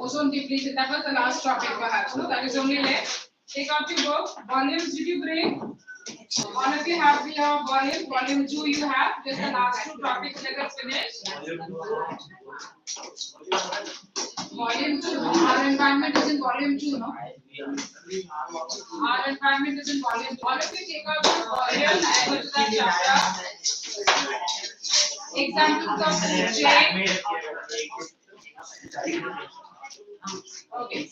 ozone depletion. That was the last topic perhaps. No, that is only left. Take out your book. Volumes did you bring? All of you have your volume. Volume 2 you have. Just the last two topics let us finish. Volume 2. Our environment is in volume 2, no? Our environment is in volume 2. All of you take out your volume and go to that chapter. Examples of food chain. Okay.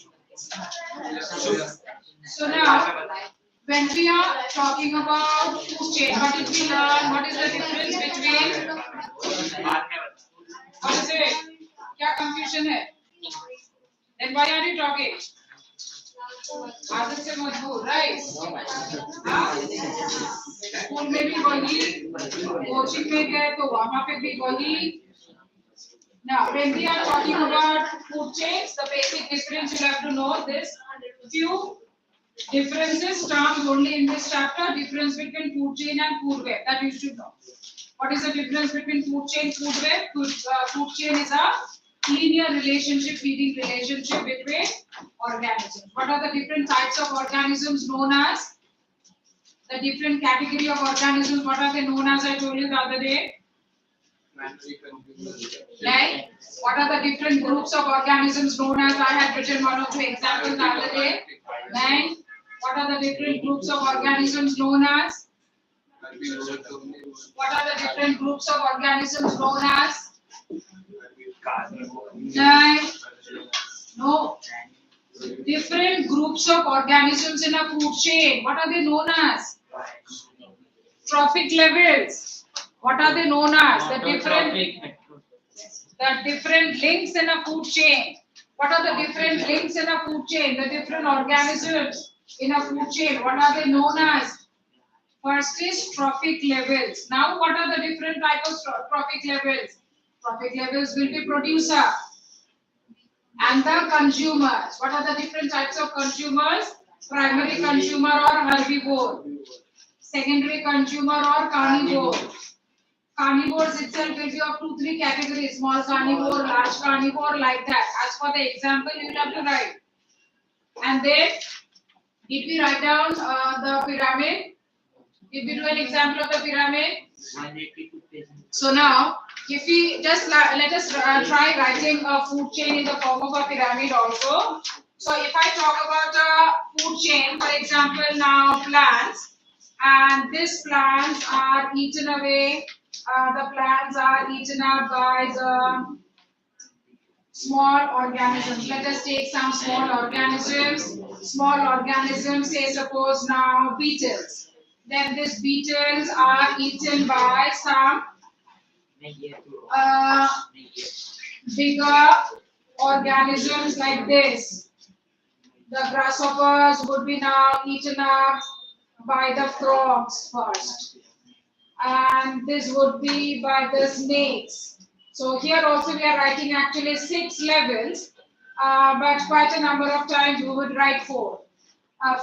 So now, when we are talking about food chain, what did we learn? What is the difference between? What is it? क्या confusion है? Then why are you talking? आदत से मजबूर, right? School में भी वही, coaching में गए तो वहाँ पे भी वही. Now, when we are talking about food chains, the basic difference you have to know this. Few differences terms only in this chapter. Difference between food chain and food web that you should know. What is the difference between food chain and food web? Food chain is a linear relationship, feeding relationship between organisms. What are the different types of organisms known as? The different category of organisms, what are they known as? I told you the other day. Like, what are the different groups of organisms known as? I had written one or two examples the other day. Like, what are the different groups of organisms known as? What are the different groups of organisms known as? No. Different groups of organisms in a food chain. What are they known as? Trophic levels. What are they known as? The different links in a food chain. What are the different links in a food chain? The different organisms in a food chain. What are they known as? First is trophic levels. Now, what are the different types of trophic levels? Trophic levels will be producer and the consumers. What are the different types of consumers? Primary consumer or herbivore. Secondary consumer or carnivore. Carnivores itself will be of 2-3 categories. Small carnivore, large carnivore, like that. As for the example, you will have to write. And then, did we write down the pyramid? Did we do an example of the pyramid? So now, if we just let us try writing a food chain in the form of a pyramid also. So if I talk about a food chain, for example, now plants, and these plants are eaten away. The plants are eaten up by the small organisms. Let us take some small organisms. Small organisms, say suppose now beetles. Then these beetles are eaten by some bigger organisms like this. The grasshoppers would be now eaten up by the frogs first. And this would be by the snakes. So here also we are writing actually 6 levels, but quite a number of times we would write 4,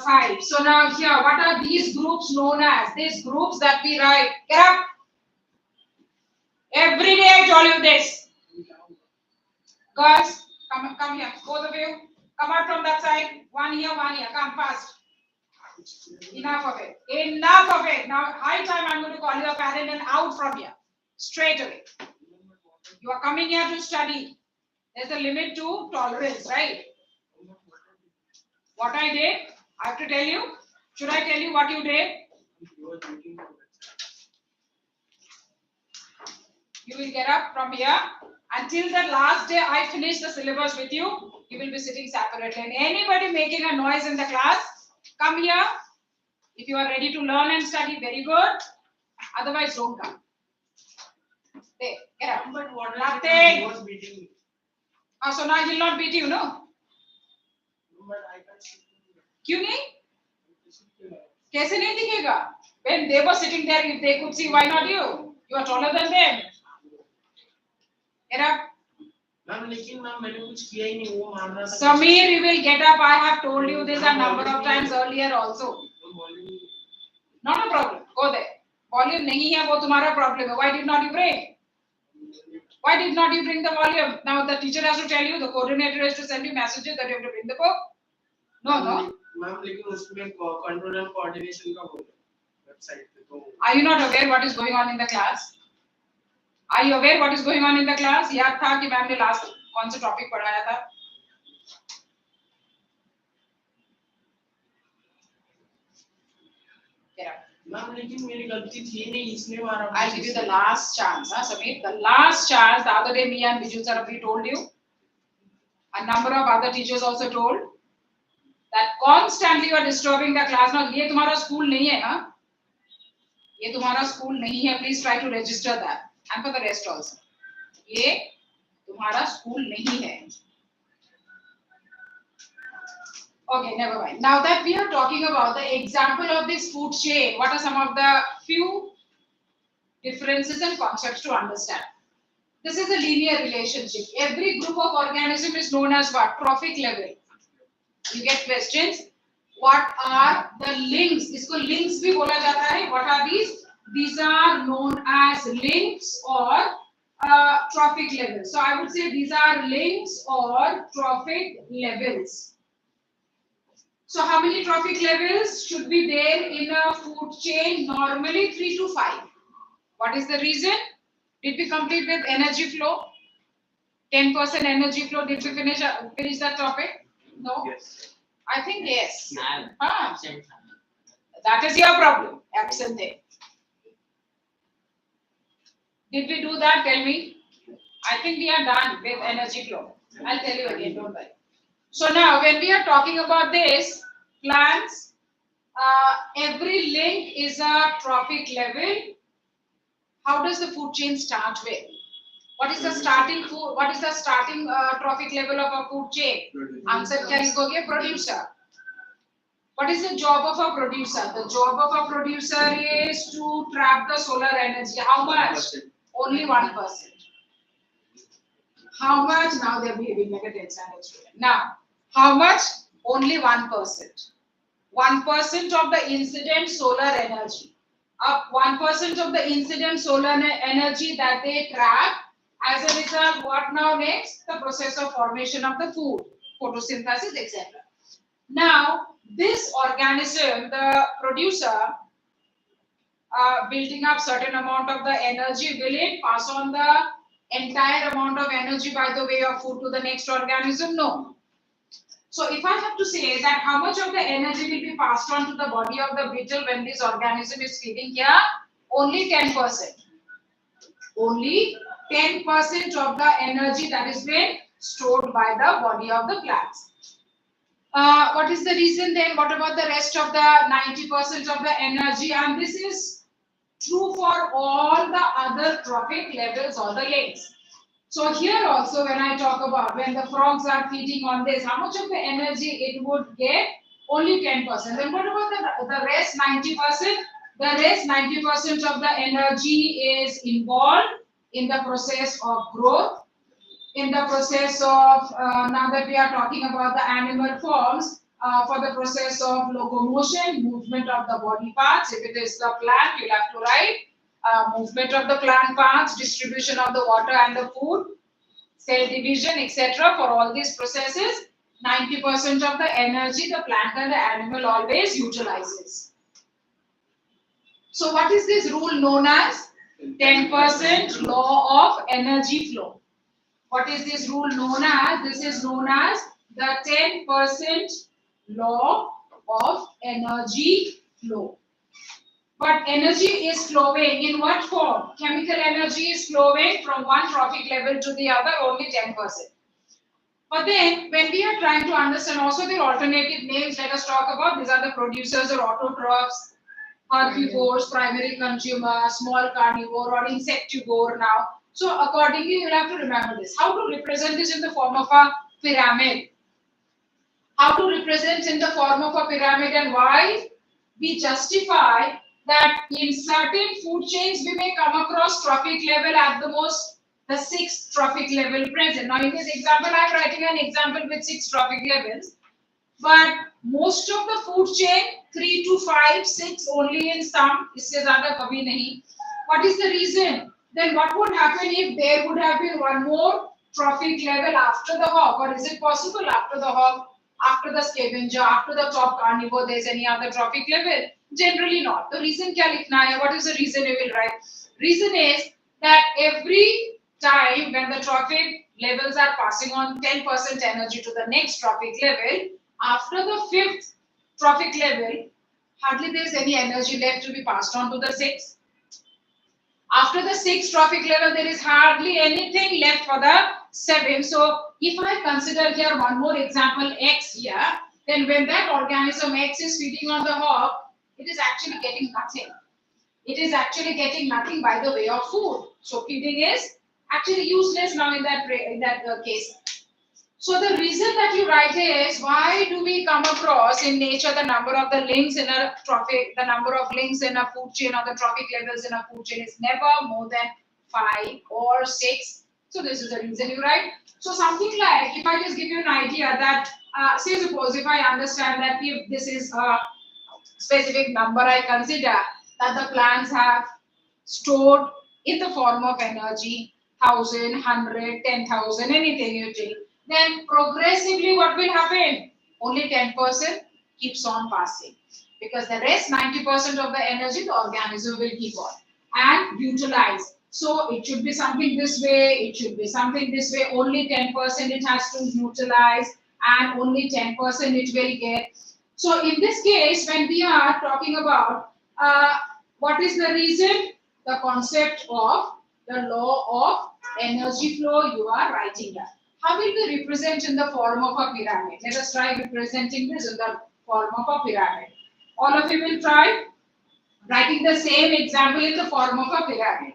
5. So now here, what are these groups known as? These groups that we write. Get up. Every day I told you this. Girls, come here. Both of you, come out from that side. One here, come fast. Enough of it. Enough of it. Now, high time I'm going to call your parent and out from here. Straight away. You are coming here to study. There's a limit to tolerance, right? What I did, I have to tell you. Should I tell you what you did? You will get up from here. Until the last day I finish the syllabus with you, you will be sitting separately. And anybody making a noise in the class, come here. If you are ready to learn and study, very good. Otherwise, don't come. There, get up. But what nothing. Was beating me. So now he will not beat you, no? No, but I can't. क्यों नहीं? कैसे नहीं दिखेगा? When they were sitting there, if they could see, why not you? You are taller than them. Get up. Ma'am लेकिन ma'am मैंने कुछ किया ही नहीं वो मार रहा था. Samir, you will get up. I have told you this a number of times earlier also. Not a problem. Go there. Volume नहीं है वो तुम्हारा problem है. Why did not you break? Why did not you bring the volume? Now the teacher has to tell you, the coordinator has to send you messages that you have to bring the book. No. Ma'am लेकिन उसमें control and coordination का बोल website पे तो Are you not aware what is going on in the class? Are you aware what is going on in the class? याद था कि ma'am ने लास्ट कौन सा टॉपिक पढ़ाया था? मैम लेकिन मेरी गलती थी नहीं इसलिए मारा. I'll give you the last chance, Samir. The last chance. The other day, me and Biju sir, we told you. A number of other teachers also told that constantly you are disturbing the class. Now, ये तुम्हारा school नहीं है ना? ये तुम्हारा school नहीं है. Please try to register that. And for the rest also. ये तुम्हारा school नहीं है. Okay, never mind. Now that we are talking about the example of this food chain, what are some of the few differences and concepts to understand? This is a linear relationship. Every group of organism is known as what? Trophic level. You get questions. What are the links? इसको links भी बोला जाता है. What are these? These are known as links or trophic levels. So I would say these are links or trophic levels. So how many trophic levels should be there in a food chain? Normally 3 to 5. What is the reason? Did we complete with energy flow? 10% energy flow. Did we finish that topic? No? Yes. I think yes. Absent. That is your problem. Absent there. Did we do that? Tell me. I think we are done with energy flow. I'll tell you again, don't worry. So now when we are talking about this, plants, every link is a trophic level. How does the food chain start with? What is the starting food? What is the starting trophic level of a food chain? Answer क्या लिखोगे? Producer. What is the job of a producer? The job of a producer is to trap the solar energy. How much? Only 1%. How much? Now they're behaving like a 10th standard student. Now, how much? Only 1%. 1% of the incident solar energy. 1% of the incident solar energy that they trap. As a result, what now next? The process of formation of the food, photosynthesis, etc. Now, this organism, the producer, building up certain amount of the energy, will it pass on the entire amount of energy by the way of food to the next organism? No. So if I have to say that how much of the energy will be passed on to the body of the beetle when this organism is feeding here? Only 10%. Only 10% of the energy that is being stored by the body of the plants. What is the reason then? What about the rest of the 90% of the energy? And this is true for all the other trophic levels or the links. So here also when I talk about when the frogs are feeding on this, how much of the energy it would get? Only 10%. Then what about the rest 90%? The rest 90% of the energy is involved in the process of growth, in the process of, now that we are talking about the animal forms, for the process of locomotion, movement of the body parts. If it is the plant, you'll have to write movement of the plant parts, distribution of the water and the food, cell division, etc. For all these processes, 90% of the energy the plant and the animal always utilizes. So what is this rule known as? 10% law of energy flow. What is this rule known as? This is known as the 10% law of energy flow. But energy is flowing in what form? Chemical energy is flowing from one trophic level to the other, only 10%. But then, when we are trying to understand also the alternative names, let us talk about these are the producers or autotrophs, herbivores, primary consumer, small carnivore or insectivore now. So accordingly, you will have to remember this. How to represent this in the form of a pyramid? How to represent in the form of a pyramid and why? We justify that in certain food chains we may come across trophic level at the most the 6th trophic level present. Now in this example, I am writing an example with 6 trophic levels. But most of the food chain 3 to 5, 6 only in some. इससे ज़्यादा कभी नहीं. What is the reason? then what would happen if there would have been one more trophic level after the hog? Or is it possible after the hog, after the scavenger, after the top carnivore, there's any other trophic level? Generally not. The reason kya likhna hai? What is the reason you will write? Reason is that every time when the trophic levels are passing on 10% energy to the next trophic level, after the fifth trophic level, hardly there's any energy left to be passed on to the sixth. After the sixth trophic level, there is hardly anything left for the seventh. So if I consider here one more example X here, then when that organism X is feeding on the hog, it is actually getting nothing. It is actually getting nothing by the way of food. So feeding is actually useless now in that case. So the reason that you write is, why do we come across in nature the number of the links in a trophic, the number of links in a food chain or the trophic levels in a food chain is never more than 5 or 6. So this is the reason you write. So something like, if I just give you an idea that, say suppose if I understand that if this is a specific number I consider that the plants have stored in the form of energy, 1,000, 100, 10,000, anything you take, then progressively what will happen? Only 10% keeps on passing. Because the rest 90% of the energy the organism will keep on and utilize. So it should be something this way, it should be something this way, only 10% it has to utilize and only 10% it will get. So in this case, when we are talking about what is the reason? The concept of the law of energy flow you are writing down. How will we represent in the form of a pyramid? Let us try representing this in the form of a pyramid. All of you will try writing the same example in the form of a pyramid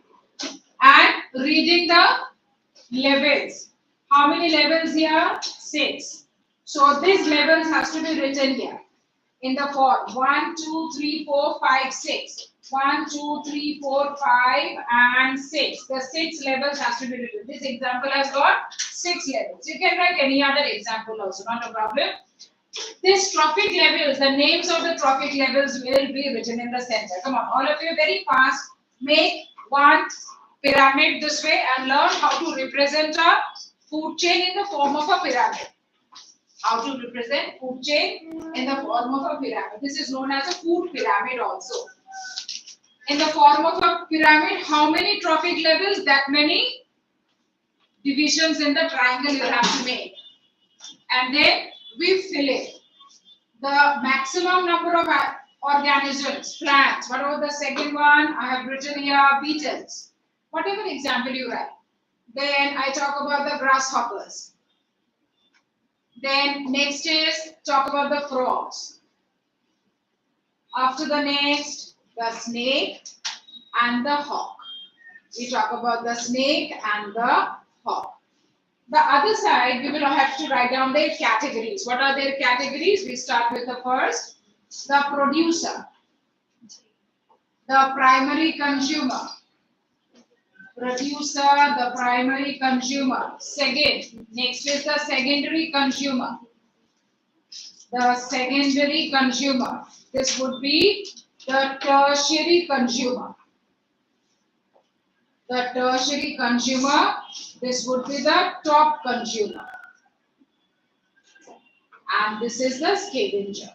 and reading the levels. How many levels here? 6. So these levels has to be written here in the form 1, 2, 3, 4, 5, 6. 1, 2, 3, 4, 5 and 6. The 6 levels has to be written. This example has got 6 levels. You can write any other example also, not a problem. This trophic levels, the names of the trophic levels will be written in the center. Come on, all of you very fast. Make one pyramid this way and learn how to represent a food chain in the form of a pyramid. How to represent food chain in the form of a pyramid. This is known as a food pyramid also. In the form of a pyramid, how many trophic levels? That many divisions in the triangle you have to make. And then we fill it. The maximum number of organisms, plants. What about the second one? I have written here beetles. Whatever example you write. Then I talk about the grasshoppers. Then next is talk about the frogs. After the next, the snake and the hawk. We talk about the snake and the hawk. The other side, we will have to write down their categories. What are their categories? We start with the first, the producer, the primary consumer. Producer, the primary consumer. Second, next is the secondary consumer. The secondary consumer. This would be the tertiary consumer. The tertiary consumer, this would be the top consumer. And this is the scavenger.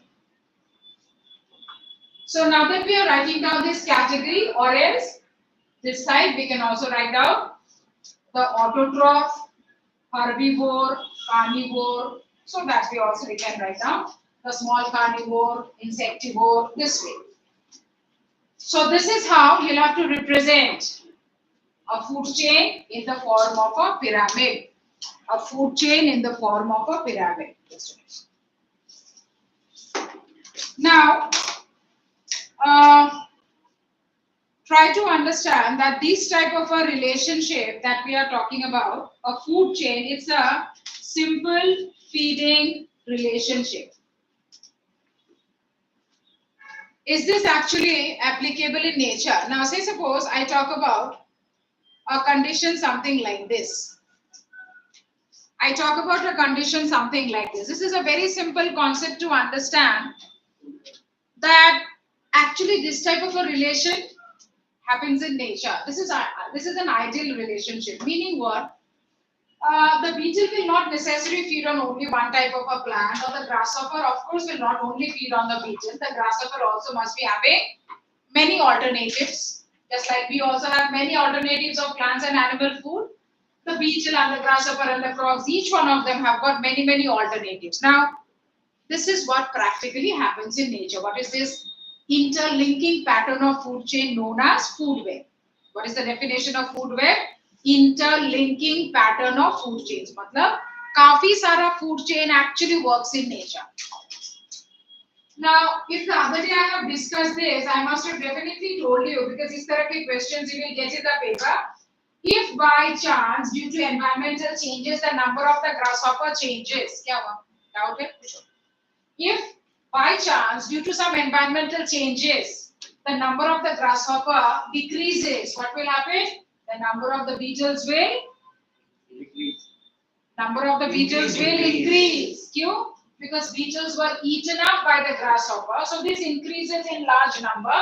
So now that we are writing down this category, or else this side we can also write down the autotroph, herbivore, carnivore. So that we can write down the small carnivore, insectivore, this way. So this is how you'll have to represent a food chain in the form of a pyramid. A food chain in the form of a pyramid. Now, try to understand that this type of a relationship that we are talking about, a food chain, it's a simple feeding relationship. Is this actually applicable in nature? Now, say suppose I talk about a condition something like this. I talk about a condition something like this. This is a very simple concept to understand that actually this type of a relation happens in nature. This is an ideal relationship. Meaning what? The beetle will not necessarily feed on only one type of a plant, or the grasshopper, of course, will not only feed on the beetle. The grasshopper also must be having many alternatives. Just like we also have many alternatives of plants and animal food, the beetle and the grasshopper and the frogs, each one of them have got many alternatives. Now, this is what practically happens in nature. What is this interlinking pattern of food chain known as food web? What is the definition of food web? Interlinking pattern of food chains. मतलब काफी सारा food chain actually works in nature. Now, if the other day I have discussed this, I must have definitely told you, because इस तरह के questions you will get in the paper. If by chance, due to environmental changes, the number of the grasshopper changes, क्या हुआ? Doubt है? If by chance, due to some environmental changes, the number of the grasshopper decreases, what will happen? The number of the beetles will increase. Number of the beetles will increase. क्यों? Because beetles were eaten up by the grasshopper, so this increases in large number.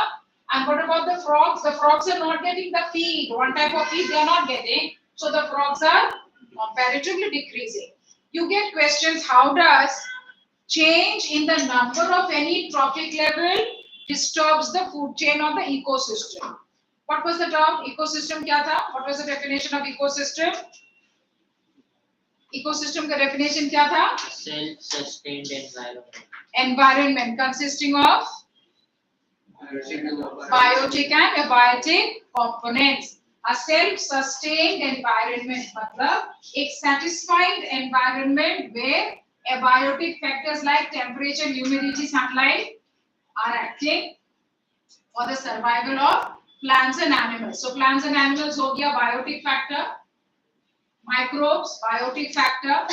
And what about the frogs? The frogs are not getting the feed. One type of feed they are not getting, so the frogs are comparatively decreasing. You get questions: how does change in the number of any trophic level disturbs the food chain of the ecosystem? What was the term? Ecosystem क्या था? What was the definition of ecosystem? Ecosystem का definition क्या था? Self-sustained environment. Environment consisting of biotic and abiotic components. A self-sustained environment मतलब एक satisfied environment where abiotic factors like temperature, humidity, sunlight are acting for the survival of plants and animals. So plants and animals हो गया biotic factor, microbes biotic factor,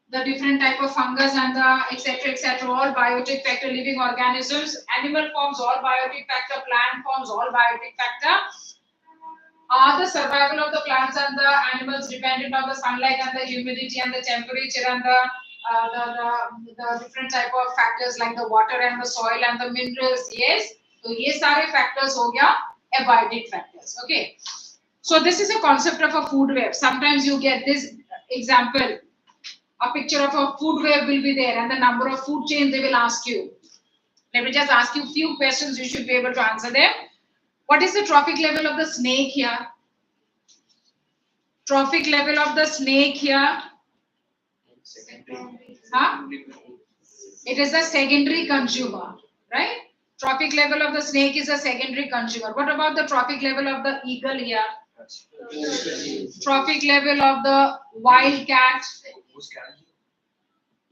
the different type of fungus and the etc. all biotic factor, living organisms, animal forms all biotic factor, plant forms all biotic factor. Are the survival of the plants and the animals dependent on the sunlight and the humidity and the temperature and the different type of factors like the water and the soil and the minerals? Yes. So ये सारे factors हो गया abiotic factors. Okay. So this is a concept of a food web. Sometimes you get this example. A picture of a food web will be there and the number of food chains they will ask you. Let me just ask you a few questions. You should be able to answer them. What is the trophic level of the snake here? Trophic level of the snake here? Huh? It is a secondary consumer, right? Trophic level of the snake is a secondary consumer. What about the trophic level of the eagle here? Trophic level of the wild cat?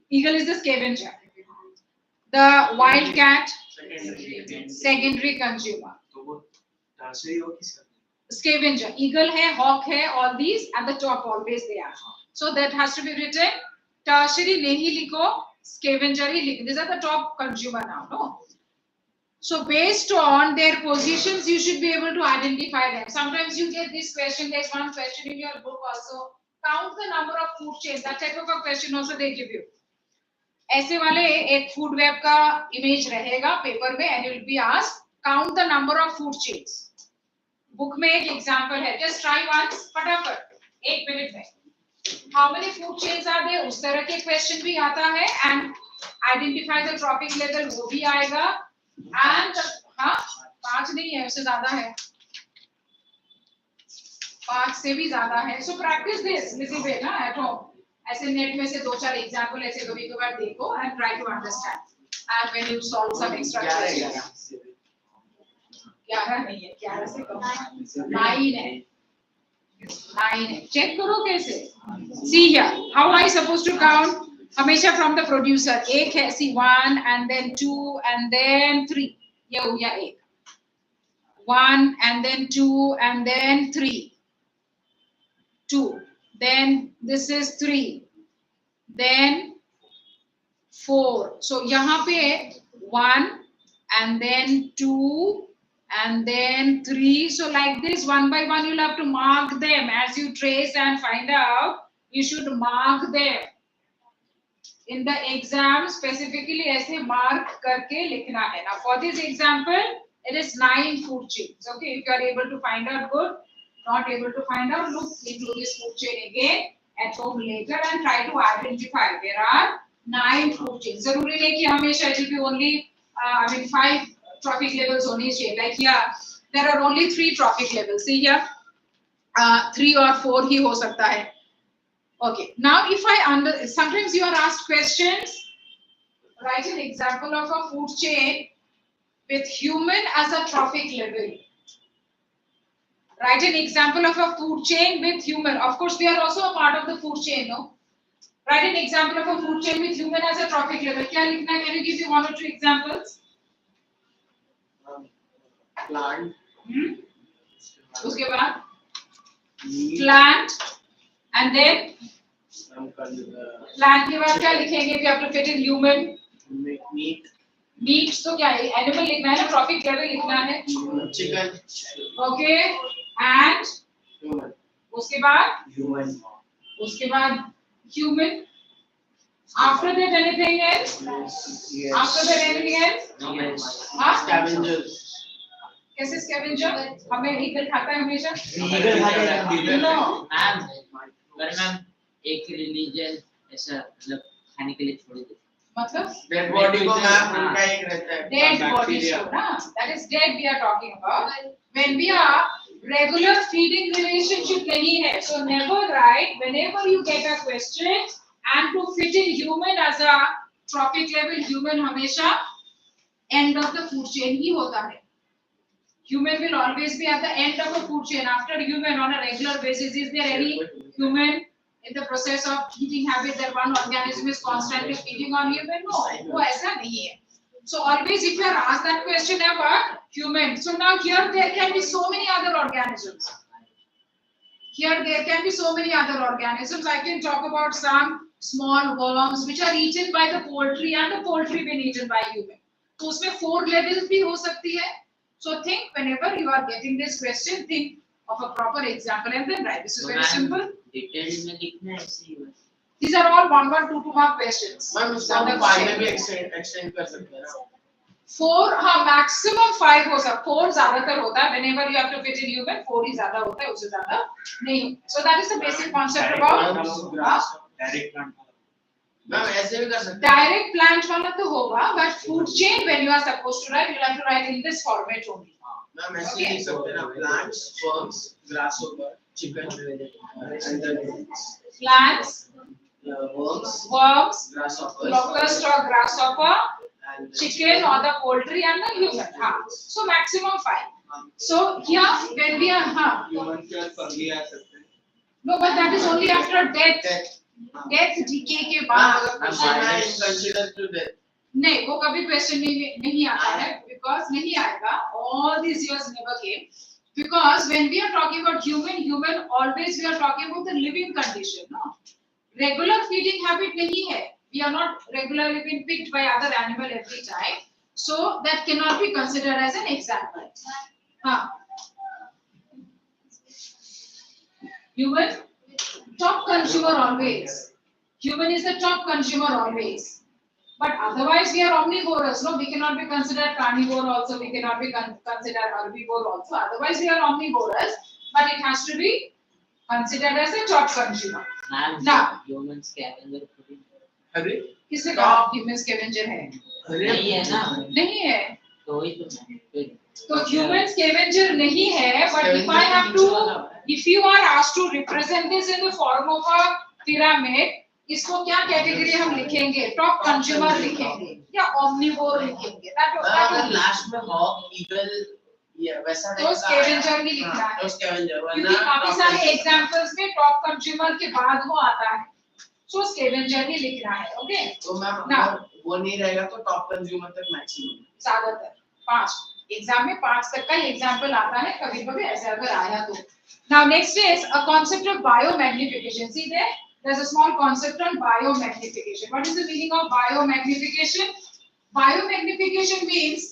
Eagle is the scavenger. The wild cat? Secondary consumer. Scavenger. Eagle hai, hawk hai, all these at the top always they are. So that has to be written. Tertiary nahi likho, scavenger hi likho. These are the top consumer now, no? So based on their positions, you should be able to identify them. Sometimes you get this question. There's one question in your book also. Count the number of food chains. That type of a question also they give you. ऐसे वाले एक food web का image रहेगा paper में and you will be asked count the number of food chains. Book में एक example है. Just try once. फटाफट 1 minute में. How many food chains are there? उस तरह के question भी आता है and identify the trophic level वो भी आएगा. And हाँ 5 नहीं है उससे ज़्यादा है. 5 से भी ज़्यादा है. So practice this little bit ना at home. ऐसे नेट में से 2-4 एग्जांपल ऐसे कभी-कभार देखो and try to understand. And when you solve some extra questions. 11 नहीं है, 11 से कम 9 है. 9 है. Check करो कैसे. See here. How are you supposed to count? हमेशा from the producer. एक है, see 1 and then 2 and then 3. ये हो गया 1. 1 and then 2 and then 3. 2. Then this is 3. Then 4. So यहाँ पे 1 and then 2 and then 3. So like this, one by one, you'll have to mark them as you trace and find out. You should mark them. In the exam, specifically ऐसे mark करके लिखना है. Now for this example, It is 9 food chains. Okay, if you are able to find out, good. Not able to find out, look into this food chain again at home later and try to identify. There are 9 food chains. जरूरी नहीं कि हमेशा it will be only 5 trophic levels होने चाहिए. Like here, there are only 3 trophic levels. See here, 3 or 4 ही हो सकता है. Okay. Now, if sometimes you are asked questions. Write an example of a food chain with human as a trophic level. Write an example of a food chain with human. Of course, we are also a part of the food chain, no? Write an example of a food chain with human as a trophic level. क्या लिखना है? Can you give me 1 or 2 examples? Plant. उसके बाद plant and then plant के बाद क्या लिखेंगे? We have to fit in human. Meat. Meat तो क्या है? Animal लिखना है ना? Trophic level लिखना है. Chicken. Okay. And Human. उसके बाद Human. उसके बाद human. After that anything else? Yes. After that anything else? हाँ? Scavengers. कैसे scavenger? हमें eagle खाता है हमेशा? No. मैम एक रिलीजन ऐसा मतलब खाने के लिए छोड़ देते. मतलब? Dead body को मैम उनका एक रहता है. Dead bodies को ना? That is dead we are talking about. When we are regular feeding relationship नहीं है. So never write whenever you get a question and to fit in human as a trophic level human हमेशा end of the food chain ही होता है. Human will always be at the end of a food chain. After human on a regular basis, is there any human in the process of eating habit that one organism is constantly feeding on human? No, वो ऐसा नहीं है. So always if you are asked that question about human, so now here there can be so many other organisms. Here there can be so many other organisms. I can talk about some small worms which are eaten by the poultry and the poultry been eaten by human. तो उसमें 4 levels भी हो सकती है. So think whenever you are getting this question, think of a proper example and then write. This is very simple. Detail में लिखना है ऐसे ही बस. These are all 1, 1, 2, 2 mark questions. Ma'am इसको हम 5 में भी extend कर सकते हैं ना. 4 हाँ maximum 5 हो सकता. 4 ज्यादातर होता है. Whenever you have to fit in human, 4 ही ज्यादा होता है. उससे ज्यादा नहीं. So that is the basic concept about direct plant. Ma'am ऐसे भी कर सकते हैं. direct plant वाला तो होगा, but food chain when you are supposed to write, you have to write in this format only. Ma'am ऐसे लिख सकते हैं ना. Plants, worms, grasshopper, chicken, and then Plants, worms, grasshopper, locust or grasshopper, and chicken or the poultry and the human. So maximum 5. So here when we are Human के fungi आ सकते हैं. no, but that is only after death. Death decay के बाद अगर question आए. consider to death. नहीं, वो कभी question नहीं आता है because नहीं आएगा. All these years never came because when we are talking about human always we are talking about the living condition. No, regular feeding habit नहीं है. We are not regularly being picked by other animal every time, so that cannot be considered as an example. Human top consumer always. Human is the top consumer always. But otherwise we are omnivorous. No, we cannot be considered carnivore also. We cannot be considered herbivore also. Otherwise we are omnivorous. But it has to be considered as a top consumer. Now, human scavenger food. अरे किसने कहा human scavenger है? नहीं है ना. नहीं है. तो ही तो तो human scavenger नहीं है. But if I have to, if you are asked to represent this in the form of a pyramid, इसको क्या कैटेगरी हम लिखेंगे? टॉप कंज्यूमर लिखेंगे या ओमनिवोर लिखेंगे? लास्ट में हॉक, ईगल ये वैसा तो स्कैवेंजर ही लिखना है. तो स्कैवेंजर क्योंकि काफी सारे एग्जांपल्स में टॉप कंज्यूमर के बाद वो आता है. सो स्कैवेंजर ही लिखना है. ओके. तो मैम वो नहीं रहेगा तो टॉप कंज्यूमर तक मैक्सिमम. ज्यादातर 5 एग्जाम में 5 तक का एग्जांपल आता है. कभी-कभी ऐसा अगर आया तो. Now next is a concept of biomagnification. See there there's a small concept on biomagnification. What is the meaning of biomagnification? Biomagnification means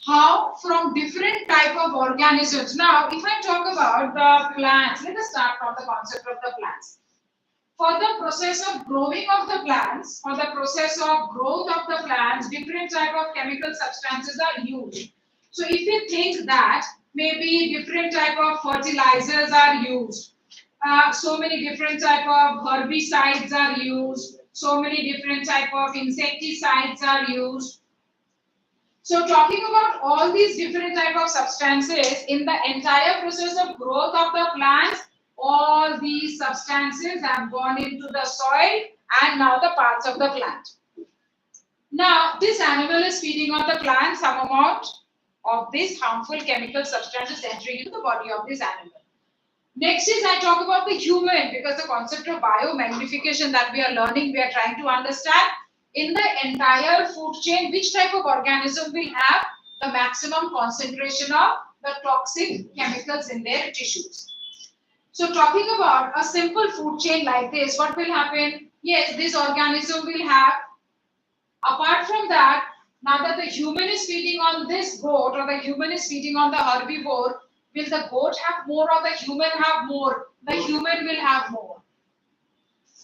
how from different type of organisms. Now, if I talk about the plants, let us start from the concept of the plants. For the process of growing of the plants, for the process of growth of the plants, different type of chemical substances are used. So if we think that maybe different type of fertilizers are used, so many different type of herbicides are used, so many different type of insecticides are used. So talking about all these different type of substances in the entire process of growth of the plants, all these substances have gone into the soil and now the parts of the plant. Now this animal is feeding on the plant some amount of this harmful chemical substances entering into the body of this animal. Next is I talk about the human, because the concept of biomagnification that we are learning, we are trying to understand in the entire food chain which type of organism will have the maximum concentration of the toxic chemicals in their tissues. So talking about a simple food chain like this, what will happen? Yes, this organism will have, apart from that, now that the human is feeding on this goat or the human is feeding on the herbivore, will the goat have more or the human have more? The human will have more.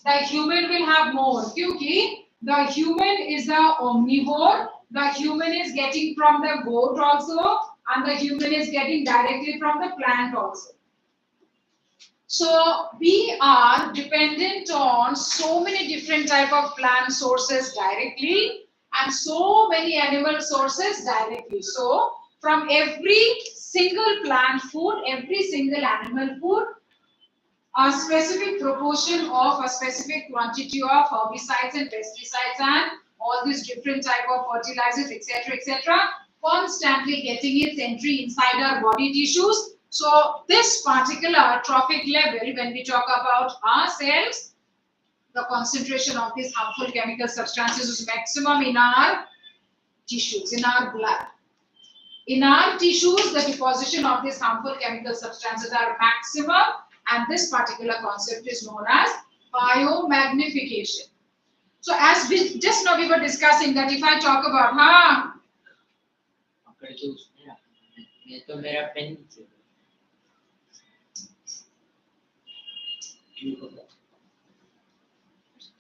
The human will have more. Kyunki the human is the omnivore. The human is getting from the goat also, and the human is getting directly from the plant also. So we are dependent on so many different type of plant sources directly and so many animal sources directly. So from every single plant food, every single animal food, a specific proportion of a specific quantity of herbicides and pesticides and all these different type of fertilizers, etc., constantly getting its entry inside our body tissues. So this particular trophic level, when we talk about our cells, the concentration of these harmful chemical substances is maximum in our tissues, in our blood. In our tissues, the deposition of these harmful chemical substances are maximum, and this particular concept is known as biomagnification. So as we just now we were discussing that if I talk about पकड़ के उसमें रखना है। ये तो मेरा pen नीचे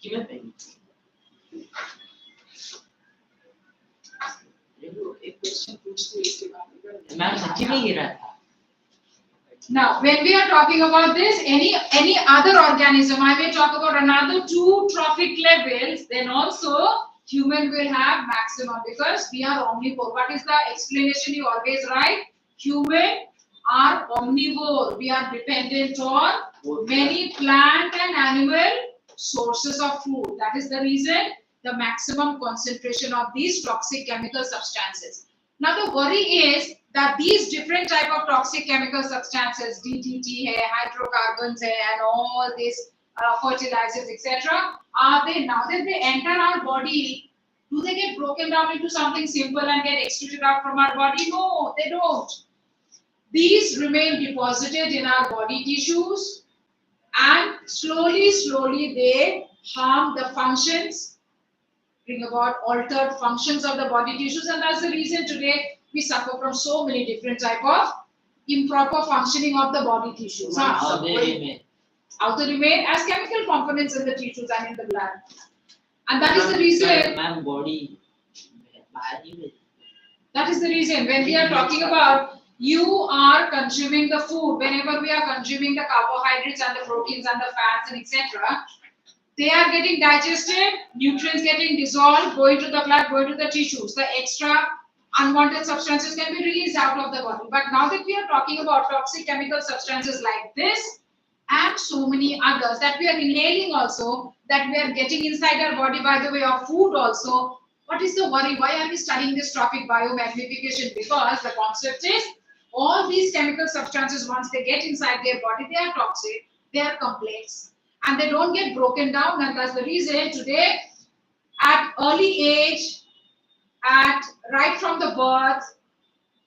कि मैं पेन एक क्वेश्चन पूछते हैं इसके बाद मैं सच्ची में गिरा था। now when we are talking about this, any other organism, I may talk about another two trophic levels, then also human will have maximum, because we are omnivore. What is the explanation you always write? Human are omnivore. We are dependent on many plant and animal sources of food. That is the reason the maximum concentration of these toxic chemical substances. Now the worry is that these different type of toxic chemical substances, DDT hai, hydrocarbons hai, and all these fertilizers, etc., are they, now that they enter our body, do they get broken down into something simple and get excreted out from our body? No, they don't. These remain deposited in our body tissues, and slowly they harm the functions, bring about altered functions of the body tissues, and that's the reason today we suffer from so many different type of improper functioning of the body tissues. How they remain? How they remain as chemical components in the tissues and in the blood. And that is the reason. Man, body. That is the reason when we are talking about you are consuming the food, whenever we are consuming the carbohydrates and the proteins and the fats and etc., they are getting digested, nutrients getting dissolved, going to the blood, going to the tissues. The extra unwanted substances can be released out of the body. But now that we are talking about toxic chemical substances like this and so many others that we are inhaling also, that we are getting inside our body by the way of food also, what is the worry? Why are we studying this topic, biomagnification? Because the concept is all these chemical substances, once they get inside their body, they are toxic, they are complex, and they don't get broken down. And that's the reason today at early age, at right from the birth,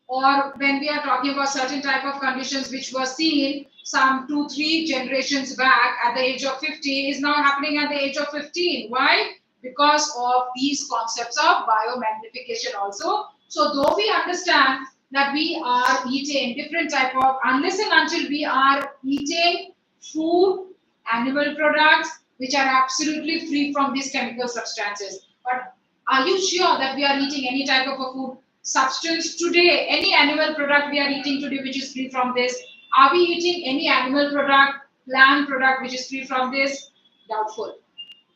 or when we are talking about certain type of conditions which were seen some 2-3 generations back at the age of 50 is now happening at the age of 15. Why? Because of these concepts of biomagnification also. So though we understand that we are eating different type of, unless and until we are eating food, animal products which are absolutely free from these chemical substances, but are you sure that we are eating any type of a food substance today, any animal product we are eating today which is free from this? Are we eating any animal product, plant product which is free from this? Doubtful.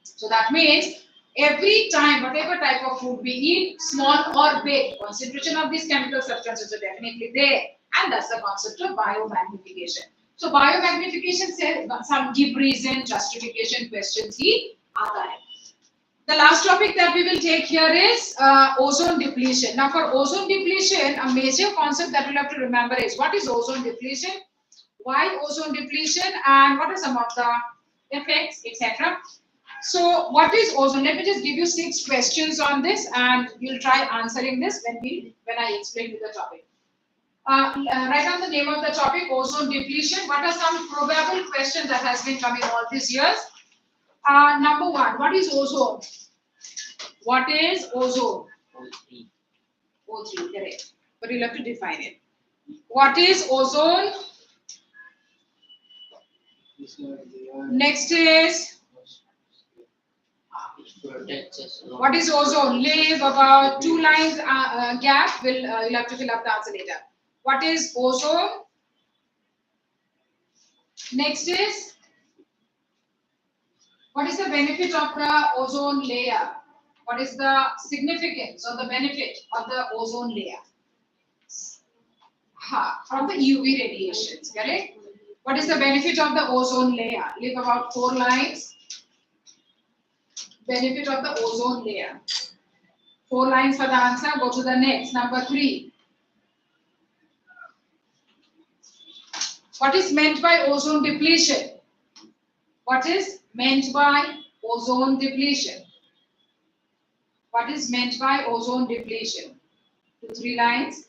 So that means every time, whatever type of food we eat, small or big, concentration of these chemical substances are definitely there. And that's the concept of biomagnification. So biomagnification से some give reason, justification questions ही आता है. The last topic that we will take here is ozone depletion. Now for ozone depletion, a major concept that we'll have to remember is what is ozone depletion, why ozone depletion, and what are some of the effects, etc. So what is ozone? Let me just give you 6 questions on this and you'll try answering this when I explain you the topic. Write down the name of the topic, ozone depletion. What are some probable questions that has been coming all these years? Number 1, what is ozone? What is ozone? O3, correct. But you'll have to define it. What is ozone? Next is, what is ozone? Leave about 2 lines gap. You'll have to fill up the answer later. What is ozone? Next is, what is the benefit of the ozone layer? What is the significance or the benefit of the ozone layer? From the UV radiations, correct? What is the benefit of the ozone layer? Leave about 4 lines. Benefit of the ozone layer. 4 lines for the answer. Go to the next. Number 3. What is meant by ozone depletion? What is meant by ozone depletion? What is meant by ozone depletion? 2, 3 lines.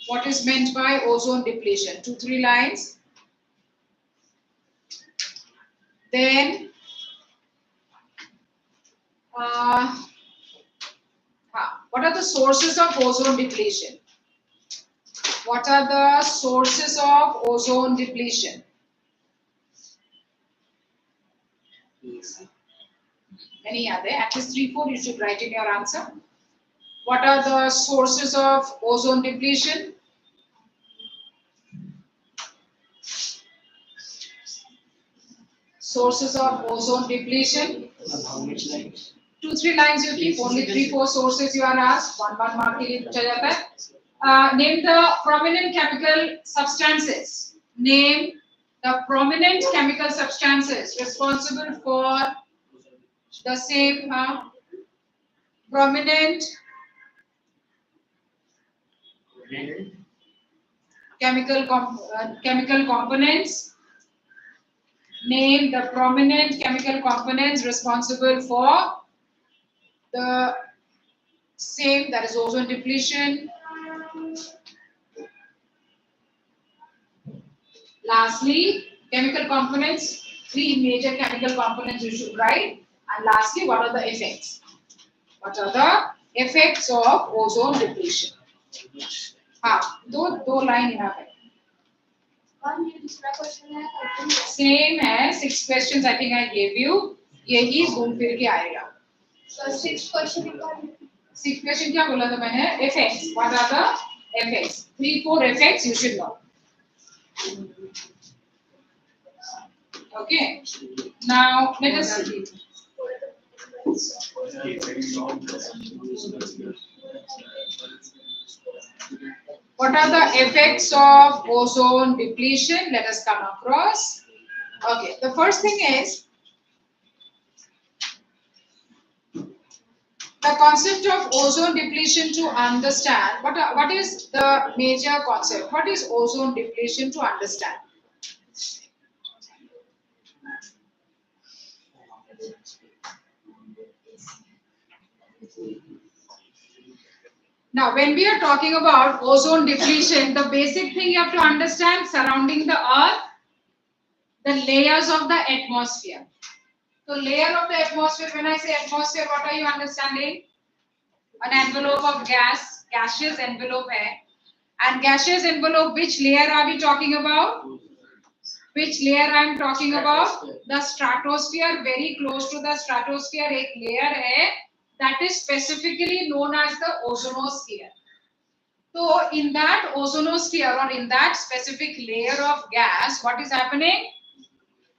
What is meant by ozone depletion? 2, 3 lines. Then, what are the sources of ozone depletion? What are the sources of ozone depletion? Many are there. At least 3, 4 you should write in your answer. What are the sources of ozone depletion? Sources of ozone depletion. 2, 3 lines you keep. Only 3, 4 sources you are asked. 1 mark के लिए पूछा जाता है. Name the prominent chemical substances. Name the prominent chemical substances responsible for the same prominent chemical components. Name the prominent chemical components responsible for the same, that is ozone depletion. Lastly, chemical components, 3 major chemical components you should write. And lastly, what are the effects? What are the effects of ozone depletion? दो line enough है. Same as 6 questions I think I gave you. यही घूम फिर के आएगा. So 6 question क्या बोला था मैंने? Effects. What are the effects? 3, 4 effects you should know. Okay. Now let us see. What are the effects of ozone depletion? Let us come across. Okay, the first thing is the concept of ozone depletion to understand. What is the major concept? What is ozone depletion to understand? Now, when we are talking about ozone depletion, the basic thing you have to understand surrounding the Earth, the layers of the atmosphere. So, layer of the atmosphere, when I say atmosphere, what are you understanding? An envelope of gas, gaseous envelope hai. And gaseous envelope, which layer are we talking about? Which layer I am talking about? The stratosphere. Very close to the stratosphere, एक layer है. that is specifically known as the ozonosphere. So in that ozonosphere or in that specific layer of gas, what is happening?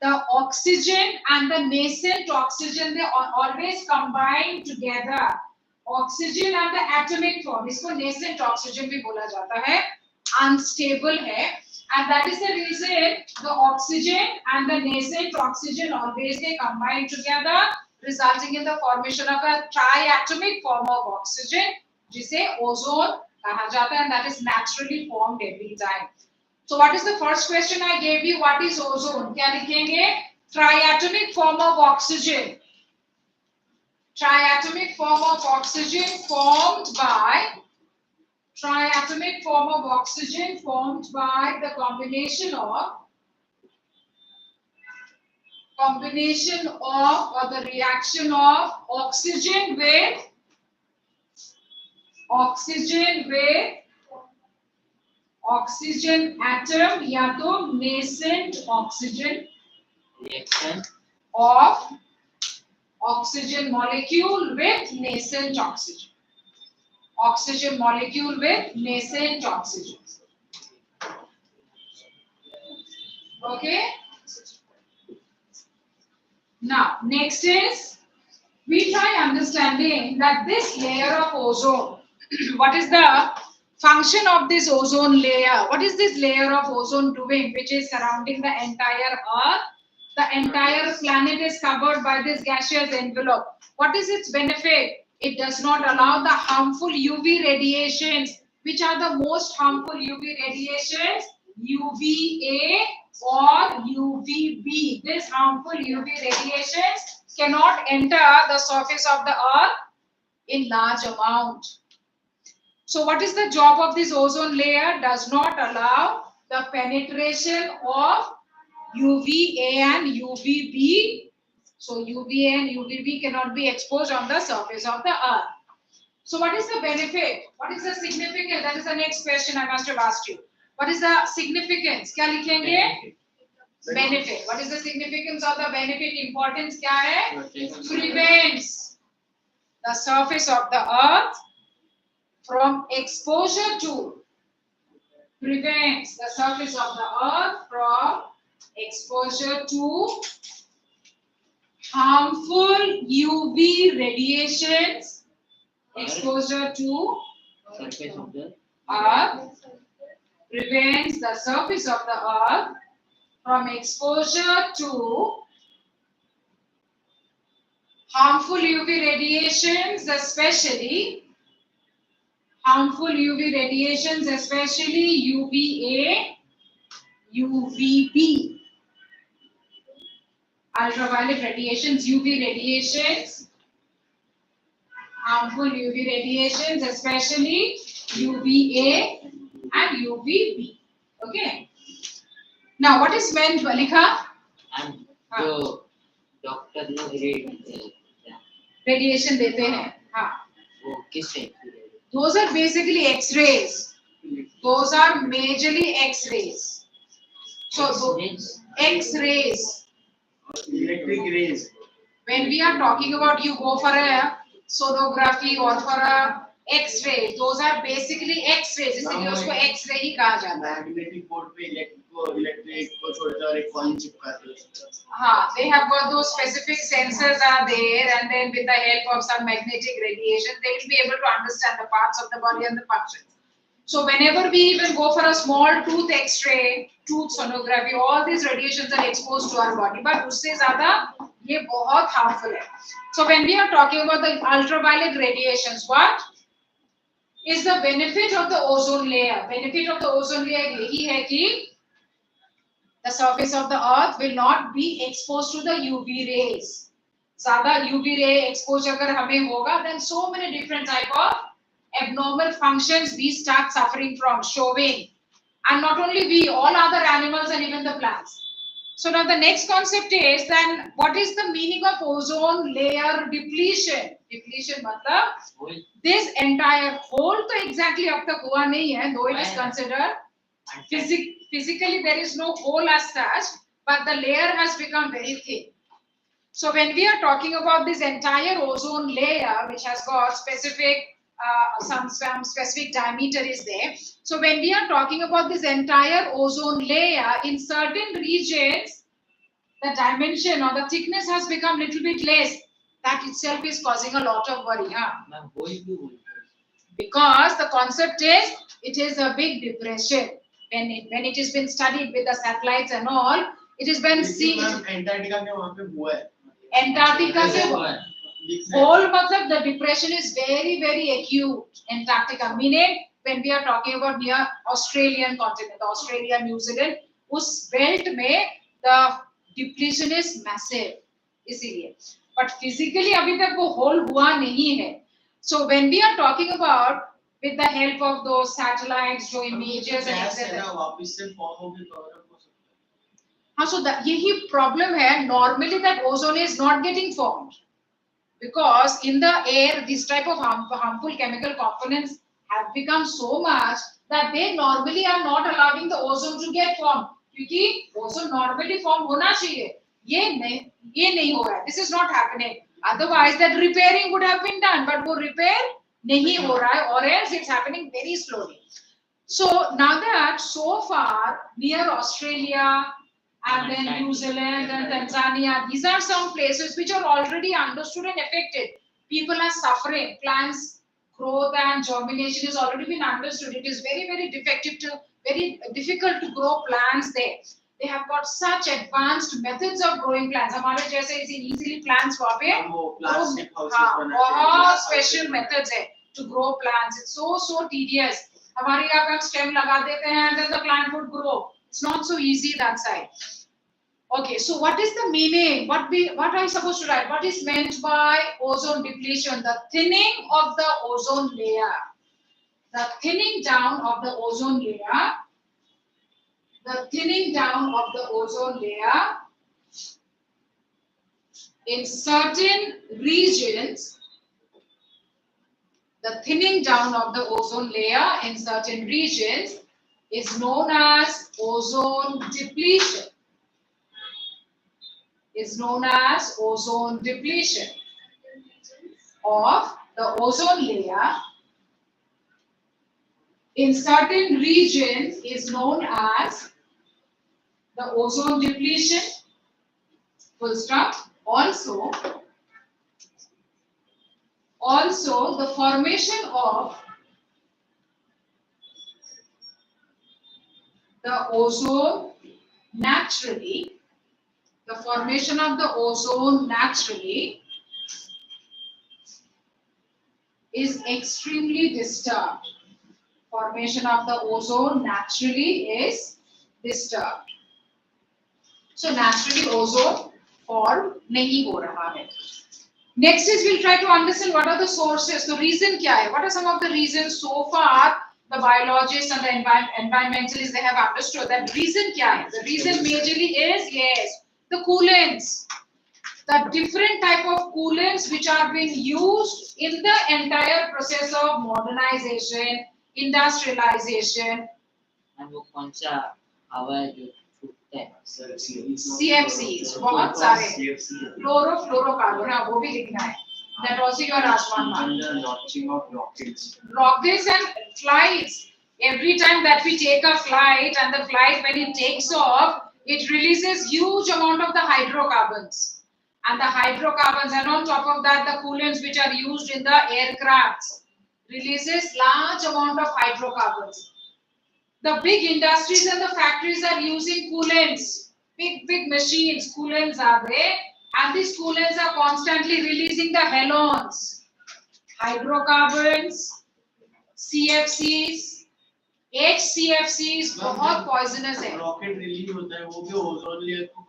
The oxygen and the nascent oxygen, they always combine together. Oxygen and the atomic form, इसको nascent oxygen भी बोला जाता है, unstable है, and that is the reason the oxygen and the nascent oxygen always they combine together, resulting in the formation of a triatomic form of oxygen, जिसे ozone कहा जाता है, and that is naturally formed every time. So what is the first question I gave you? What is ozone? क्या लिखेंगे? Triatomic form of oxygen. Triatomic form of oxygen formed by the combination of or the reaction of oxygen with oxygen atom या तो nascent oxygen reaction of oxygen molecule with nascent oxygen. Oxygen molecule with nascent oxygen. Okay. Now, next is we try understanding that this layer of ozone, what is the function of this ozone layer? What is this layer of ozone doing, which is surrounding the entire Earth? The entire planet is covered by this gaseous envelope. What is its benefit? It does not allow the harmful UV radiations. Which are the most harmful UV radiations? UVA or UVB. These harmful UV radiations cannot enter the surface of the Earth in large amount. So what is the job of this ozone layer? Does not allow the penetration of UVA and UVB. So UVA and UVB cannot be exposed on the surface of the Earth. So what is the benefit? What is the significance? That is the next question I must have asked you. What is the significance? क्या लिखेंगे? Benefit. What is the significance of the benefit? Importance क्या है? Prevents the surface of the Earth from exposure to. Prevents the surface of the Earth from exposure to harmful UV radiations. Exposure to surface of the Earth prevents the surface of the Earth from exposure to harmful UV radiations, especially UVA, UVB. Ultraviolet radiations, UV radiations, harmful UV radiations, especially UVA and UVB. Okay. Now, what is meant, Valika? and जो doctor लोग Radiation देते हैं. हाँ. वो किस type की Those are basically X-rays. Those are majorly X-rays. So, X-rays. Electric rays. When we are talking about you go for a sonography or for a X-ray, those are basically X-rays. इसलिए उसको X-ray ही कहा जाता है. Magnetic board पे electric को छोड़ते हैं और एक coin चिपकाते हैं. हाँ, they have got those specific sensors are there, and then with the help of some magnetic radiation, they will be able to understand the parts of the body and the functions. So whenever we even go for a small tooth X-ray, tooth sonography, all these radiations are exposed to our body. But उससे ज़्यादा ये बहुत harmful है. So when we are talking about the ultraviolet radiations, what is the benefit of the ozone layer? Benefit of the ozone layer यही है कि the surface of the Earth will not be exposed to the UV rays. ज़्यादा UV ray exposure अगर हमें होगा, then so many different type of abnormal functions we start suffering from, showing, and not only we, all other animals and even the plants. So now the next concept is then what is the meaning of ozone layer depletion? Depletion मतलब this entire hole तो exactly अब तक हुआ नहीं है, though it is considered physically there is no hole as such, but the layer has become very thin. So when we are talking about this entire ozone layer, which has got specific some specific diameter is there. So when we are talking about this entire ozone layer, in certain regions, the dimension or the thickness has become little bit less. That itself is causing a lot of worry, huh? Ma'am, whole to whole. Because the concept is it is a big depression. When it has been studied with the satellites and all, it has been seen. Antarctica के वहाँ पे हुआ है. Antarctica Yes, के sir. whole मतलब the depression is very very acute. Antarctica meaning when we are talking about near Australian continent, Australia, New Zealand, उस belt में the depletion is massive. इसीलिए. But physically अभी तक वो whole हुआ नहीं है. So when we are talking about with the help of those satellites, जो images and etc. वापस से फॉर्म होके कवर अप हो सकता है. हाँ, so यही problem है. Normally that ozone is not getting formed because in the air this type of harmful chemical components have become so much that they normally are not allowing the ozone to get formed. क्योंकि ozone normally form होना चाहिए. ये नहीं हो रहा है. This is not happening. Otherwise that repairing would have been done, but वो repair नहीं हो रहा है, or else it's happening very slowly. So now that so far near Australia and then New Zealand and Tanzania, these are some places which are already understood and affected. People are suffering. Plants growth and germination has already been understood. It is very very difficult to grow plants there. They have got such advanced methods of growing plants. हमारे जैसे easily plants वहाँ पे plastic हाँ, बहुत special methods है to grow plants. It's so tedious. हमारे यहाँ पे हम stem लगा देते हैं and then the plant would grow. It's not so easy that side. Okay, so what is the meaning? What are you supposed to write? What is meant by ozone depletion? The thinning of the ozone layer. The thinning down of the ozone layer. The thinning down of the ozone layer in certain regions. The thinning down of the ozone layer in certain regions is known as ozone depletion. Is known as ozone depletion of the ozone layer in certain regions is known as the ozone depletion. Full stop. Also the formation of the ozone naturally. The formation of the ozone naturally is extremely disturbed. Formation of the ozone naturally is disturbed. So naturally ozone form नहीं हो रहा है. Next is we'll try to understand what are the sources. The reason क्या है? What are some of the reasons so far the biologists and the environmentalists they have understood that reason क्या है? The reason majorly is yes. The coolants, the different type of coolants which are being used in the entire process of modernization, industrialization. And वो कौन सा हवा है जो छूटता है? CFCs, बहुत सारे. Chlorofluorocarbon, हाँ वो भी लिखना है. That also you are asked one mark. And the launching of rockets. Rockets and flights. Every time that we take a flight and the flight when it takes off, it releases huge amount of the hydrocarbons. And the hydrocarbons and on top of that the coolants which are used in the aircrafts releases large amount of hydrocarbons. The big industries and the factories are using coolants. Big machines, coolants are there. And these coolants are constantly releasing the halogens, hydrocarbons, CFCs, HCFCs बहुत poisonous है. Rocket release होता है वो भी ozone layer को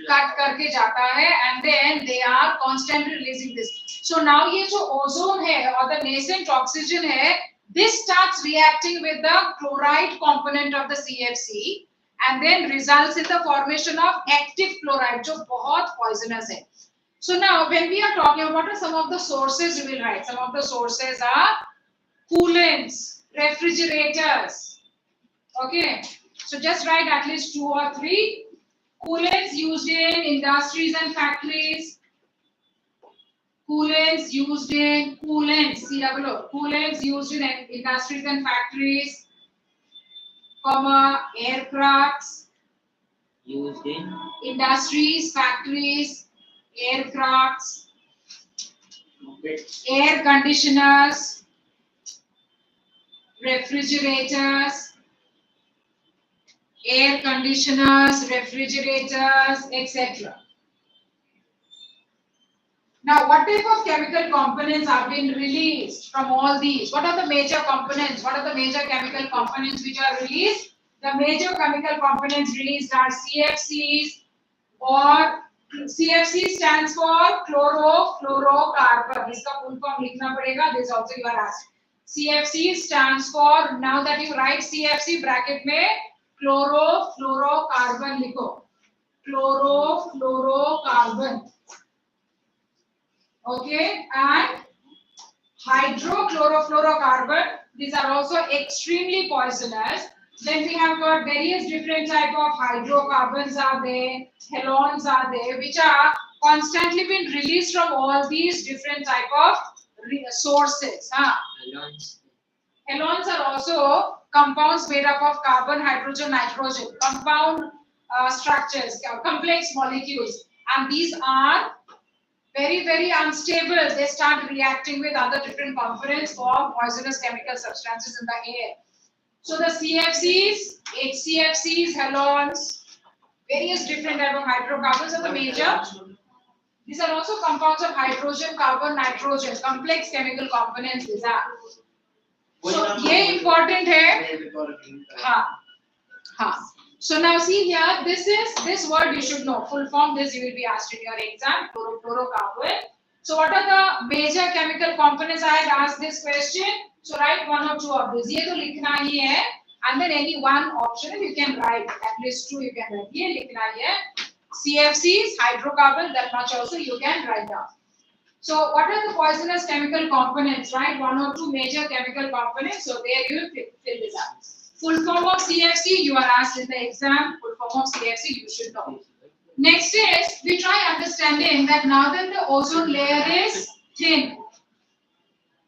cut करके जाता है and then they are constantly releasing this. So now ये जो ozone है और the nascent oxygen है, this starts reacting with the chloride component of the CFC and then results in the formation of active chloride जो बहुत poisonous है. So now when we are talking about what are some of the sources we will write. Some of the sources are coolants, refrigerators. Okay, so just write at least 2 or 3. Coolants used in industries and factories, Coolants used in coolants, COO, coolants used in industries and factories, comma, aircrafts, Used in industries, factories, aircrafts, bits. air conditioners, refrigerators, etc. Now, what type of chemical components have been released from all these? What are the major components? What are the major chemical components which are released? The major chemical components released are CFCs, or CFC stands for chlorofluorocarbon. इसका full form लिखना पड़ेगा. This also you are asked. CFC stands for, now that you write CFC bracket में chlorofluorocarbon लिखो. Chlorofluorocarbon. Okay, and hydrochlorofluorocarbon. These are also extremely poisonous. Then we have got various different type of hydrocarbons are there, halogens are there, which are constantly being released from all these different type of sources. Alloys. Halogens are also compounds made up of carbon, hydrogen, nitrogen, compound structures, complex molecules, and these are very, very unstable. They start reacting with other different components or poisonous chemical substances in the air. So the CFCs, HCFCs, halogens, various different type of hydrocarbons are the major. These are also compounds of hydrogen, carbon, nitrogen, complex chemical components these are. So ये important है. हाँ. So now see here, this word you should know. Full form, this you will be asked in your exam. Chlorofluorocarbon. So what are the major chemical components? I had asked this question. So write one or two of these. ये तो लिखना ही है. And then any one option you can write. At least two you can write. ये लिखना ही है. CFCs, hydrocarbon, that much also you can write down. So what are the poisonous chemical components? Right, one or two major chemical components. So there you fill this up. Full form of CFC, you are asked in the exam. Full form of CFC, you should know. Next is, we try understanding that now that the ozone layer is thin.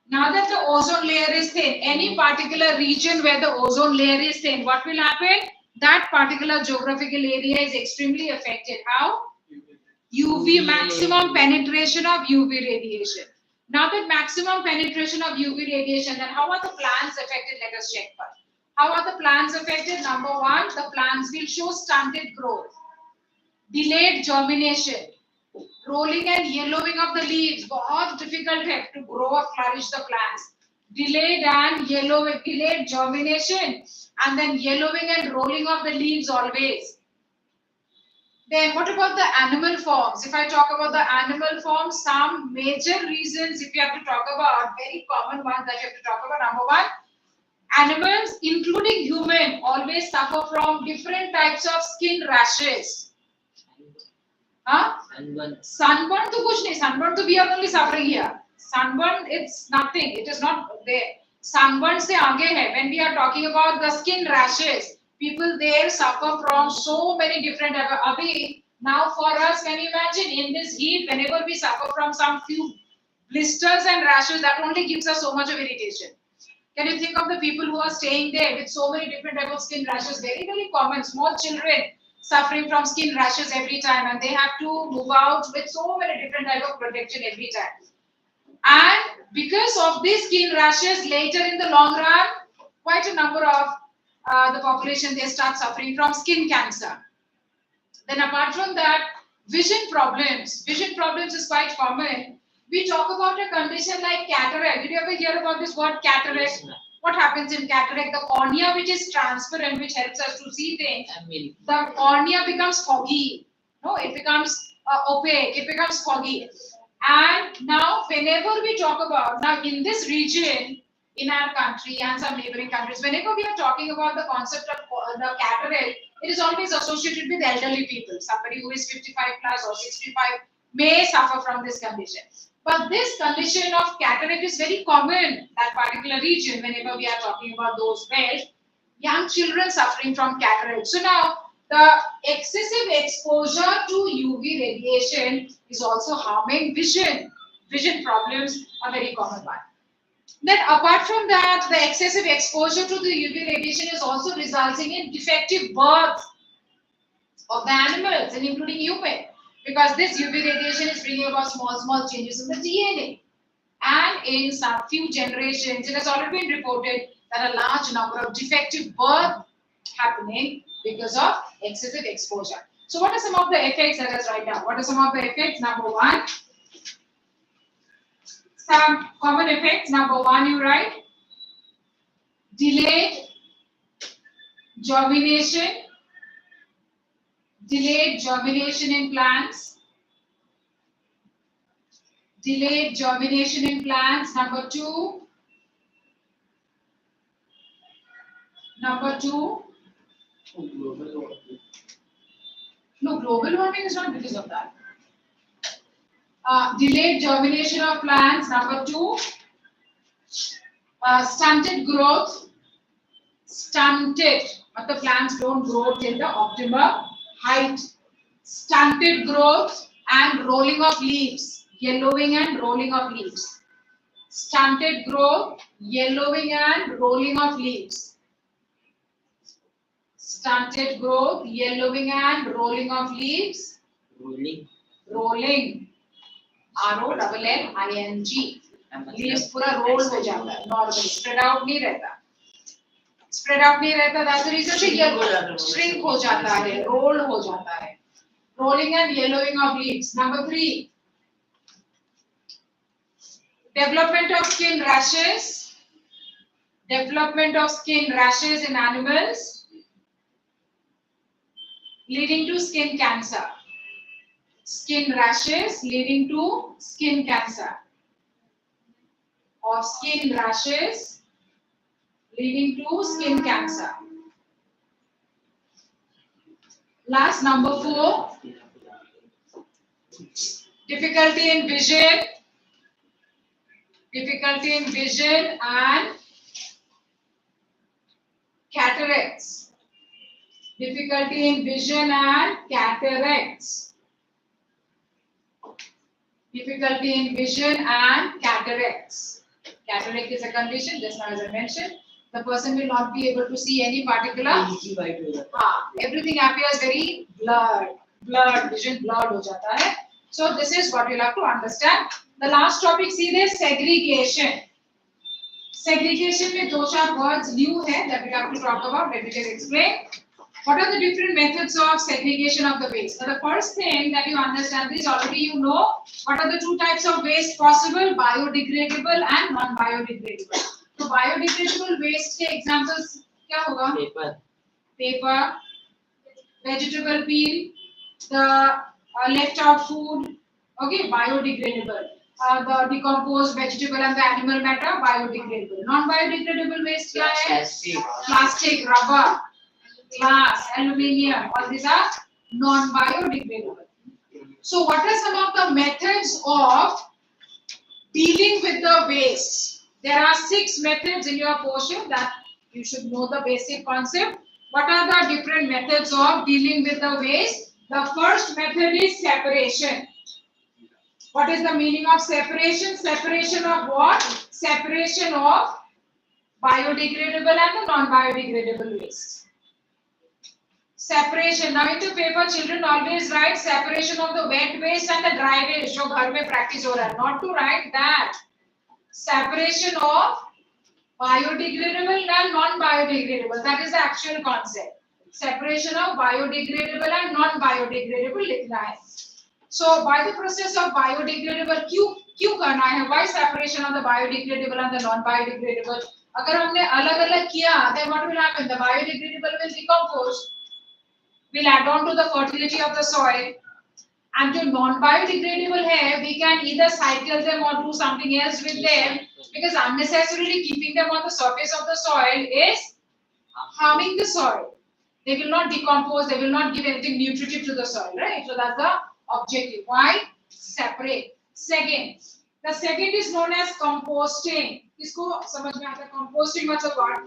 Now that the ozone layer is thin, any particular region where the ozone layer is thin, what will happen? That particular geographical area is extremely affected. How? UV, maximum penetration of UV radiation. Now that maximum penetration of UV radiation, then how are the plants affected? Let us check first. How are the plants affected? Number one, the plants will show stunted growth, delayed germination, rolling and yellowing of the leaves. बहुत difficult है to grow or flourish the plants. Delayed germination, and then yellowing and rolling of the leaves always. Then what about the animal forms? If I talk about the animal forms, some major reasons if you have to talk about, very common ones that you have to talk about. Number one, animals, including human, always suffer from different types of skin rashes. Sunburn to kuch nahi. Sunburn to we are only suffering here. Sunburn, it's nothing. It is not there. Sunburn se aage hai. When we are talking about the skin rashes, people there suffer from so many different types. Abhi, now for us, can you imagine in this heat, whenever we suffer from some few blisters and rashes, that only gives us so much of irritation. Can you think of the people who are staying there with so many different types of skin rashes? Very, very common. Small children suffering from skin rashes every time, and they have to move out with so many different types of protection every time. And because of these skin rashes, later in the long run, quite a number of the population, they start suffering from skin cancer. Then apart from that, vision problems. Vision problems is quite common. We talk about a condition like cataract. Did you ever hear about this word cataract? Yes, what happens in cataract? The cornea, which is transparent, which helps us to see things, the cornea becomes foggy. No, it becomes opaque. It becomes foggy. And now, whenever we talk about, now in this region, in our country and some neighboring countries, whenever we are talking about the concept of the cataract, it is always associated with elderly people. Somebody who is 55 plus or 65 may suffer from this condition. But this condition of cataract is very common, that particular region, whenever we are talking about those where young children suffering from cataract. So now, the excessive exposure to UV radiation is also harming vision. vision problems, a very common one. Then apart from that, the excessive exposure to the UV radiation is also resulting in defective birth of the animals and including human, because this UV radiation is bringing about small changes in the DNA. And in some few generations, it has already been reported that a large number of defective birth happening because of excessive exposure. So what are some of the effects? Let us write down. What are some of the effects? Number one, some common effects. Number one, you write delayed germination in plants. Delayed germination in plants. Number two, no, global warming is not because of that. Delayed germination of plants. Number two, stunted growth. Stunted, but the plants don't grow till the optimum height. Stunted growth and rolling of leaves. Yellowing and rolling of leaves. Stunted growth, yellowing and rolling of leaves. Stunted growth, yellowing and rolling of leaves. Rolling. ROLLING. Leaves पूरा roll हो जाता है. Normally spread out नहीं रहता. Spread out नहीं रहता. That's the reason shrink हो जाता है. Roll हो जाता है. Rolling and yellowing of leaves. Number three. Development of skin rashes. Development of skin rashes in animals, leading to skin cancer. Skin rashes leading to skin cancer. Or skin rashes leading to skin cancer. Last, number four. Difficulty in vision. Difficulty in vision and cataracts. Difficulty in vision and cataracts. Difficulty in vision and cataracts. Cataract is a condition, just now as I mentioned, the person will not be able to see any particular. Everything appears very blurred, vision blurred ho jata hai. So this is what you'll have to understand. The last topic, see this, segregation. Segregation में दो चार words new है that we have to talk about. Let me just explain. What are the different methods of segregation of the waste? So the first thing that you understand is already you know what are the two types of waste possible: biodegradable and non-biodegradable. So biodegradable waste के examples क्या होगा? Paper, vegetable peel, the left out food. Okay, biodegradable. The decomposed vegetable and the animal matter, biodegradable. Non-biodegradable waste क्या है? Plastic, rubber, glass, aluminium. All these are non-biodegradable. So what are some of the methods of dealing with the waste? There are 6 methods in your portion that you should know the basic concept. What are the different methods of dealing with the waste? The first method is separation. What is the meaning of separation? Separation of what? Separation of biodegradable and the non-biodegradable waste. Separation. Now in the paper, children always write separation of the wet waste and the dry waste. जो घर में practice हो रहा है. Not to write that. Separation of biodegradable and non-biodegradable. That is the actual concept. Separation of biodegradable and non-biodegradable लिखना है. So by the process of biodegradable, क्यों करना है? Why separation of the biodegradable and the non-biodegradable? अगर हमने अलग-अलग किया, then what will happen? The biodegradable will decompose, will add on to the fertility of the soil. And जो non-biodegradable है, we can either cycle them or do something else with them, because unnecessarily keeping them on the surface of the soil is harming the soil. They will not decompose, they will not give anything nutritive to the soil, right? So that's the objective. Why? Separate. Second, the second is known as composting. इसको समझ में आता है? Composting मतलब what?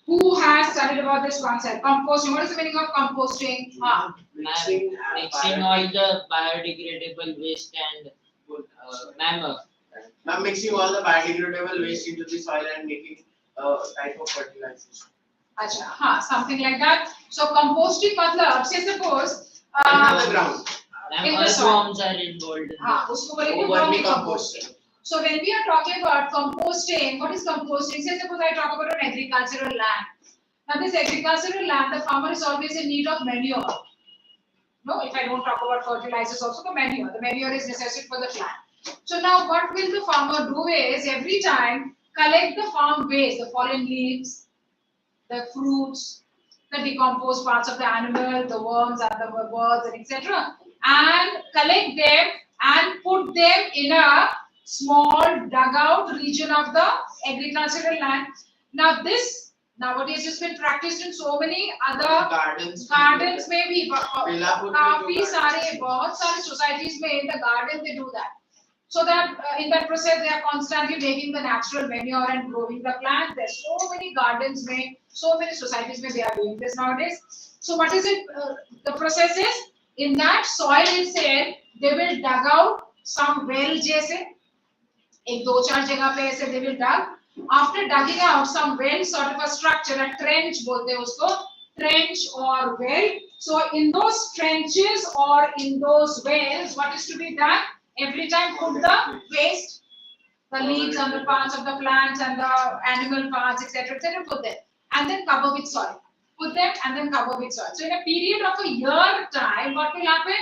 Who has studied about this concept? Composting. What is the meaning of composting? Mixing, Mixing all the biodegradable waste and manure. mixing all the biodegradable waste into the soil and making a type of fertilizers. Acha, something like that. So composting matlab, say suppose Under the ground. in the Earthworms are involved in that. usko bolenge Vermicomposting. So when we are talking about composting, what is composting? Say suppose I talk about an agricultural land. Now this agricultural land, the farmer is always in need of manure. No, if I don't talk about fertilizers, also the manure. The manure is necessary for the plant. So now what will the farmer do is every time collect the farm waste, the fallen leaves, the fruits, the decomposed parts of the animal, the worms and the birds and etc. and collect them and put them in a small dugout region of the agricultural land. Now this nowadays has been practiced in so many other Gardens. में भी काफी सारे बहुत सारे societies में in the garden they do that. So that in that process they are constantly making the natural manure and growing the plants. There's so many gardens में, so many societies में they are doing this nowadays. So what is it? The process is in that soil itself they will dug out some well जैसे एक दो चार जगह पे ऐसे they will dug. After digging out some well sort of a structure, a trench बोलते हैं उसको, trench or well. So in those trenches or in those wells, what is to be done? Every time put the waste, the leaves and the parts of the plants and the animal parts, etc., etc., put them, and then cover with soil. Put them and then cover with soil. So in a period of a year time, what will happen?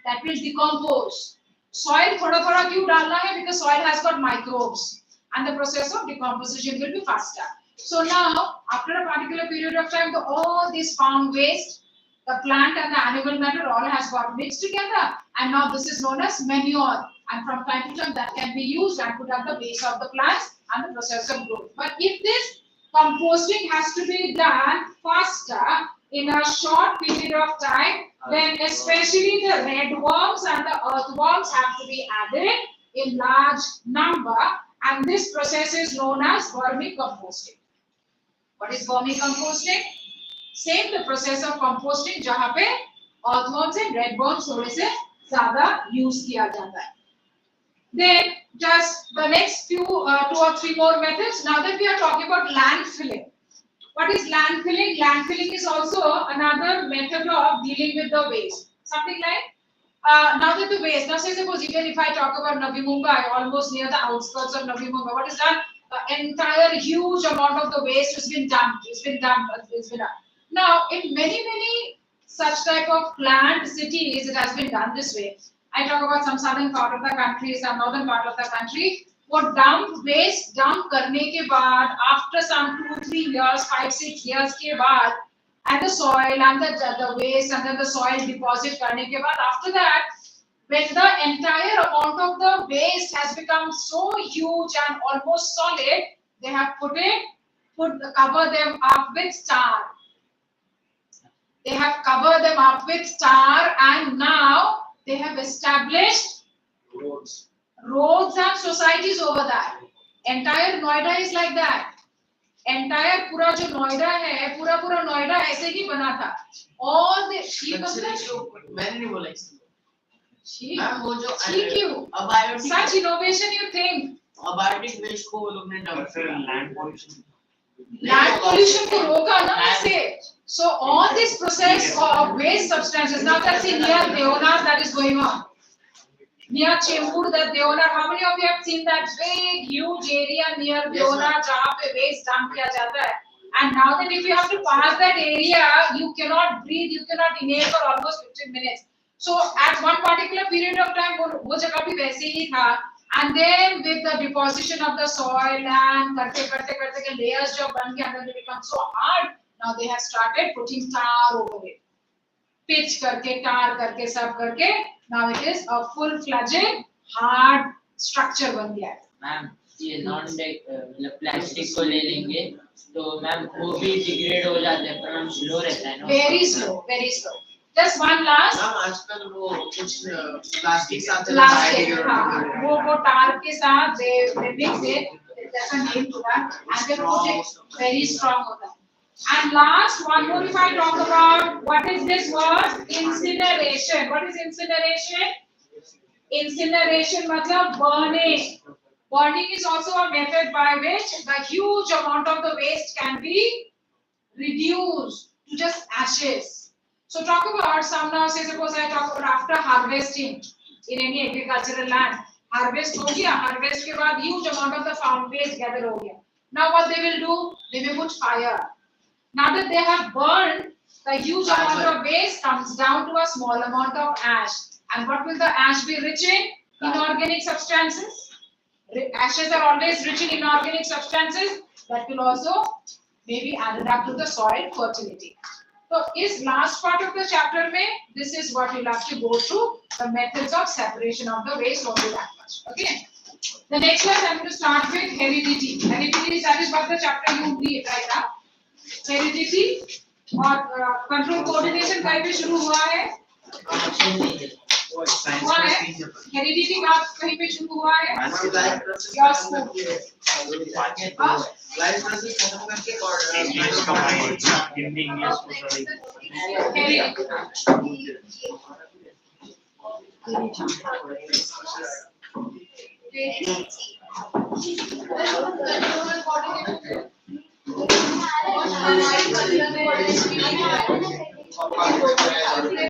That will decompose. Soil थोड़ा-थोड़ा क्यों डालना है? Because soil has got microbes, and the process of decomposition will be faster. So now, after a particular period of time, all this farm waste, the plant and the animal matter all has got mixed together, and now this is known as manure. And from time to time, that can be used and put at the base of the plants and the process of growth. But if this composting has to be done faster in a short period of time, then especially the red worms and the earthworms have to be added in large number, and this process is known as vermicomposting. What is vermicomposting? Same the process of composting जहाँ पे earthworms and red worms थोड़े से ज़्यादा use किया जाता है. Then just the next few 2 or 3 more methods. Now that we are talking about landfilling. What is landfilling? Landfilling is also another method of dealing with the waste. Something like now that the waste. Now say suppose even if I talk about Navi Mumbai, almost near the outskirts of Navi Mumbai, what is done? Entire huge amount of the waste has been dumped. It's been done. Now in many such type of planned cities, it has been done this way. I talk about some southern part of the country, some northern part of the country. वो dump waste dump करने के बाद after some 2-3 years, 5-6 years के बाद, and the soil and the waste and then the soil deposit करने के बाद, after that, when the entire amount of the waste has become so huge and almost solid, they have cover them up with tar. They have covered them up with tar, and now they have established roads and societies over that. Entire Noida is like that. Entire पूरा जो नोएडा है, पूरा नोएडा ऐसे ही बना था. All the मैंने नहीं बोला इसको. मैम वो जो क्यों? Such innovation you think? Abiotic waste को वो लोग ने dump किया. Land pollution को रोका ना ऐसे. So all this process of waste substances, now that's in near Deonar that is going on. Near Chembur, that Deonar, how many of you have seen that big, huge area near Deonar, जहाँ पे waste dump किया जाता है? And now that if you have to pass that area, you cannot breathe, you cannot inhale for almost 15 minutes. So at one particular period of time, वो जगह भी वैसे ही था. And then with the deposition of the soil and करते के layers जब बन गए, and then they become so hard. Now they have started putting tar over it. Pitch करके, tar करके, सब करके. Now it is a full-fledged hard structure बन गया है. मैम ये मतलब प्लास्टिक को ले लेंगे तो मैम वो भी डिग्रेड हो जाते हैं पर स्लो रहता है ना. Very slow. Just one last. Ma'am आजकल वो कुछ प्लास्टिक साथ वो tar के साथ they mix it. There's a name to that, and they put it very strong होता है. And last one more, if I talk about what is this word? Incineration. What is incineration? Incineration matlab burning. Burning is also a method by which the huge amount of the waste can be reduced to just ashes. So talk about some now, say suppose I talk about after harvesting in any agricultural land. Harvest हो गया, harvest के बाद huge amount of the farm waste gather हो गया. Now what they will do? They will put fire. Now that they have burned, the huge amount of waste comes down to a small amount of ash. And what will the ash be rich in? Inorganic substances. Ashes are always rich in inorganic substances that will also maybe added up to the soil fertility. So, is last part of the chapter mein, this is what you'll have to go through, the methods of separation of the waste only that much. Okay. The next class I'm going to start with heredity. Heredity, that is what the chapter you read right now. Heredity और control coordination कहीं पे शुरू हुआ है? हुआ है? Heredity बात कहीं पे शुरू हुआ है? Your school. Life process खत्म करके और हिंदी इंग्लिश Heredity.